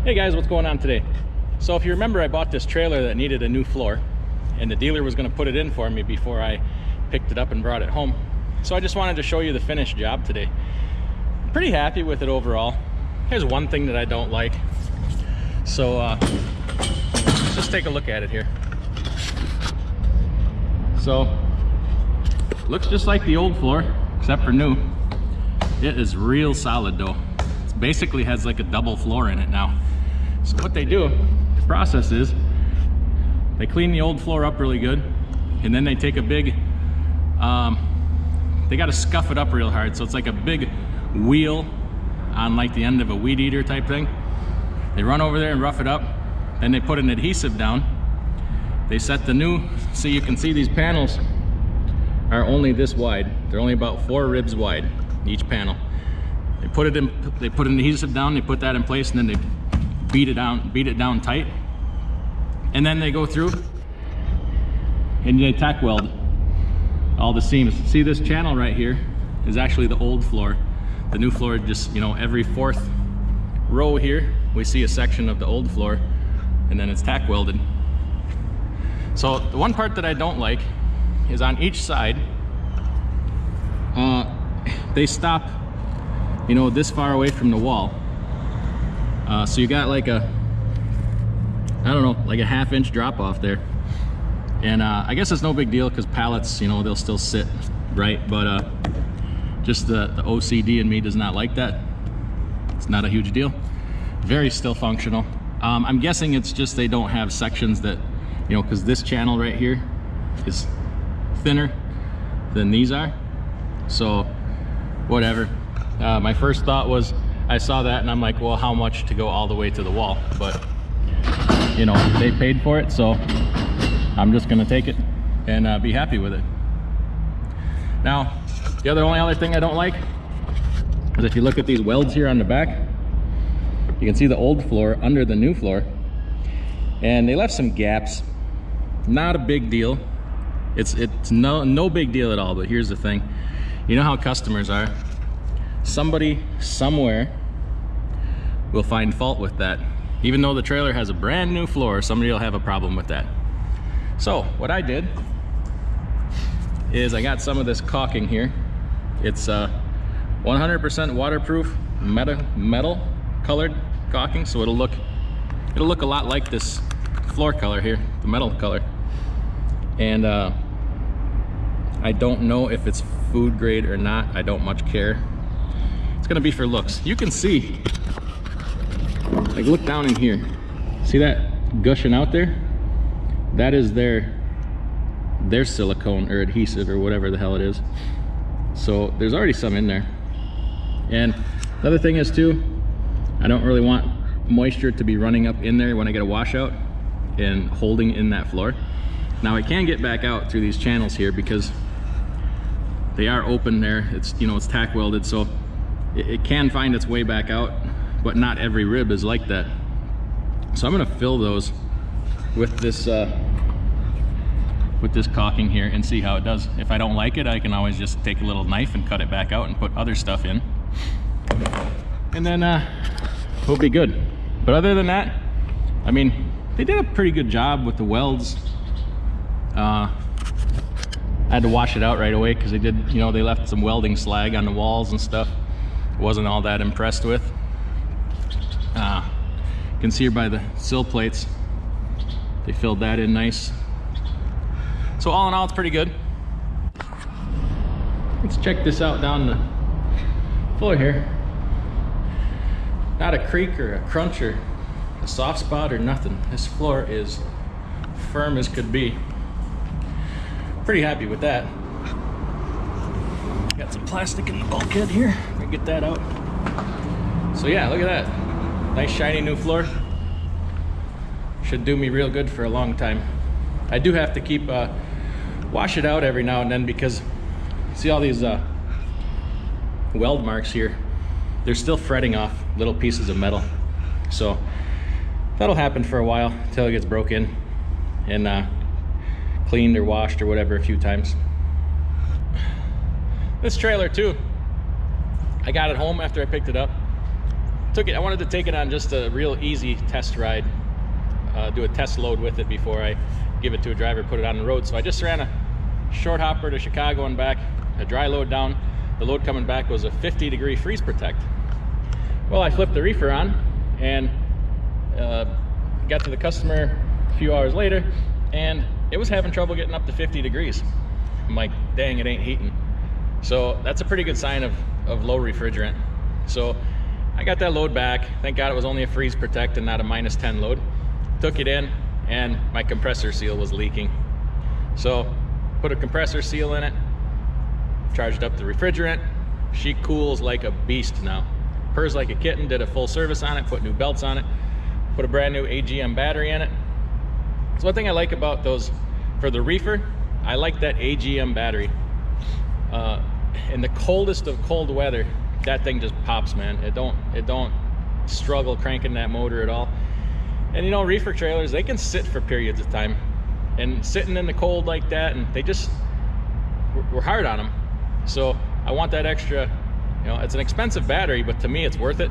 Hey guys, what's going on today? So if you remember, I bought this trailer that needed a new floor and the dealer was going to put it in for me before I picked it up and brought it home. So I just wanted to show you the finished job today. I'm pretty happy with it overall. Here's one thing that I don't like. So let's just take a look at it here. So looks just like the old floor except for new. It is real solid though. It basically has like a double floor in it now. So what they do, the process is, they clean the old floor up really good, and then they take a big, they got to scuff it up real hard. So it's like a big wheel on like the end of a weed eater type thing. They run over there and rough it up. Then they put an adhesive down. They set the new, so you can see these panels are only this wide. They're only about 4 ribs wide, each panel. They put it in, they put an adhesive down, they put that in place, and then they beat it down tight, and then they go through and they tack weld all the seams. See, this channel right here is actually the old floor. The new floor, just, you know, every 4th row here we see a section of the old floor, and then it's tack welded. So the one part that I don't like is on each side they stop, you know, this far away from the wall. So you got like a, I don't know, like a 1/2 inch drop off there. And I guess it's no big deal because pallets, you know, they'll still sit right. But just the OCD in me does not like that. It's not a huge deal. Very still functional. I'm guessing it's just they don't have sections that, you know, because this channel right here is thinner than these are. So whatever. My first thought was, I saw that and I'm like, well, how much to go all the way to the wall? But you know, they paid for it, so I'm just gonna take it and be happy with it. Now, the only other thing I don't like is if you look at these welds here on the back, you can see the old floor under the new floor, and they left some gaps. Not a big deal. It's no big deal at all. But here's the thing, you know how customers are. Somebody somewhere will find fault with that. Even though the trailer has a brand new floor, somebody will have a problem with that. So what I did is I got some of this caulking here. It's 100% waterproof metal colored caulking, so it'll look a lot like this floor color here, the metal color. And I don't know if it's food grade or not. I don't much care. It's gonna be for looks. You can see, like, look down in here. See that gushing out there? That is their silicone or adhesive or whatever the hell it is. So there's already some in there. And the other thing is too, I don't really want moisture to be running up in there when I get a washout and holding in that floor. Now it can get back out through these channels here because they are open there. It's, you know, it's tack welded, so it can find its way back out, but not every rib is like that. So I'm gonna fill those with this caulking here and see how it does. If I don't like it, I can always just take a little knife and cut it back out and put other stuff in, and then we'll be good. But other than that, I mean, they did a pretty good job with the welds. I had to wash it out right away because they did, you know, they left some welding slag on the walls and stuff. Wasn't all that impressed with. You can see here by the sill plates, they filled that in nice. So all in all, it's pretty good. Let's check this out down the floor here. Not a creak or a crunch or a soft spot or nothing. This floor is firm as could be. Pretty happy with that. Got some plastic in the bulkhead here. Let me get that out. So yeah, look at that. Nice shiny new floor. Should do me real good for a long time. I do have to keep wash it out every now and then because see all these weld marks here? They're still fretting off little pieces of metal. So that'll happen for a while until it gets broken and cleaned or washed or whatever a few times. This trailer too, I got it home after I picked it up. I wanted to take it on just a real easy test ride, do a test load with it before I give it to a driver, put it on the road. So I just ran a short hopper to Chicago and back, a dry load down. The load coming back was a 50-degree freeze protect. Well, I flipped the reefer on and got to the customer a few hours later, and it was having trouble getting up to 50 degrees. I'm like, dang, it ain't heating. So that's a pretty good sign of low refrigerant. So I got that load back. Thank God it was only a freeze protect and not a -10 load. Took it in, and my compressor seal was leaking. So put a compressor seal in it, charged up the refrigerant. She cools like a beast now. Purrs like a kitten, did a full service on it, put new belts on it, put a brand new AGM battery in it. So one thing I like about those, for the reefer, I like that AGM battery. In the coldest of cold weather, that thing just pops, man. It don't struggle cranking that motor at all. And you know, reefer trailers, they can sit for periods of time, and sitting in the cold like that, and we're hard on them. So I want that extra, you know, it's an expensive battery, but to me it's worth it,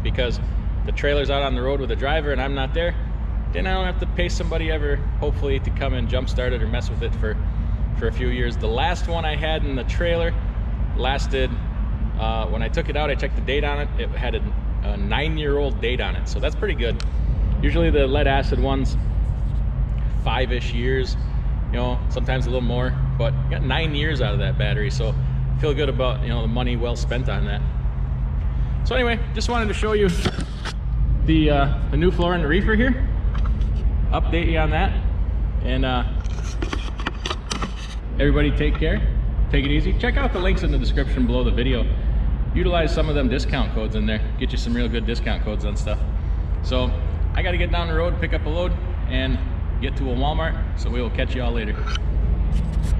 because the trailer's out on the road with a driver and I'm not there, then I don't have to pay somebody ever, hopefully, to come and jump start it or mess with it for a few years. The last one I had in the trailer lasted, when I took it out, I checked the date on it, it had a 9-year-old date on it, so that's pretty good. Usually the lead acid ones, 5-ish years, you know, sometimes a little more, but got 9 years out of that battery, so I feel good about, you know, the money well spent on that. So anyway, just wanted to show you the new floor in the reefer here, update you on that, and everybody take care, take it easy. Check out the links in the description below the video. Utilize some of them discount codes in there, get you some real good discount codes on stuff. So I got to get down the road, pick up a load, and get to a Walmart, so we will catch you all later.